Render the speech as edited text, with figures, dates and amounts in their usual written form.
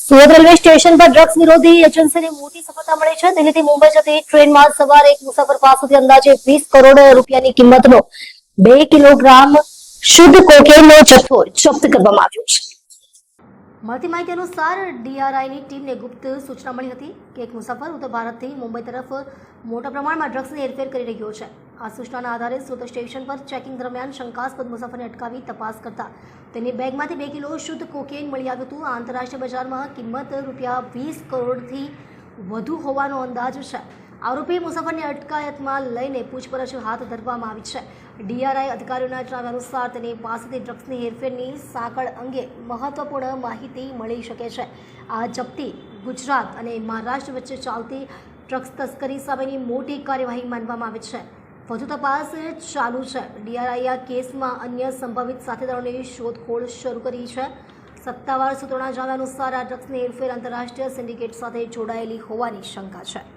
Surat railway station પર drugs વિરોધી એજન્સીને મોટી સફળતા મળી છે। દિલ્હીથી મુંબઈ જતી ટ્રેનમાં સવાર એક મુસાફર પાસેથી અંદાજે 20 કરોડ રૂપિયાની કિંમતનો 2 કિલોગ્રામ શુદ્ધ કોકેનનો જથ્થો જપ્ત કરવામાં આવ્યો છે। મળતી માહિતી અનુસાર ડીઆરઆઈની ટીમને ગુપ્ત સૂચના મળી હતી કે એક મુસાફર ઉત્તર ભારતથી મુંબઈ તરફ મોટા પ્રમાણમાં ડ્રગ્સની હેરફેર કરી રહ્યો છે। આ સૂચનાના આધારે સુરત સ્ટેશન પર ચેકિંગ દરમિયાન શંકાસ્પદ મુસાફરને અટકાવી તપાસ કરતા તેની બેગમાંથી 2 કિલો શુદ્ધ કોકેન મળી આવ્યું હતું। આ આંતરરાષ્ટ્રીય બજારમાં કિંમત રૂપિયા 20 કરોડથી વધુ હોવાનો અંદાજ છે। આરોપી મુસાફરની અટકાયતમાં લઈને પૂછપરછ હાથ ધરવામાં આવી છે। ડીઆરઆઈ અધિકારીઓના જણાવ્યા અનુસાર તેની પાસેથી ડ્રગ્સની હેરફેરની સાંકળ અંગે મહત્વપૂર્ણ માહિતી મળી શકે છે। આ જપ્તી ગુજરાત અને મહારાષ્ટ્ર વચ્ચે ચાલતી ડ્રગ્સ તસ્કરી સામેની મોટી કાર્યવાહી માનવામાં આવે છે। વધુ તપાસ ચાલુ છે। ડીઆરઆઈએ આ કેસમાં અન્ય સંભવિત સાથીદારોની શોધખોળ શરૂ કરી છે। સત્તાવાર સૂત્રોના જણાવ્યા અનુસાર આ ડ્રગ્સની હેરફેર આંતરરાષ્ટ્રીય સિન્ડિકેટ સાથે જોડાયેલી હોવાની શંકા છે।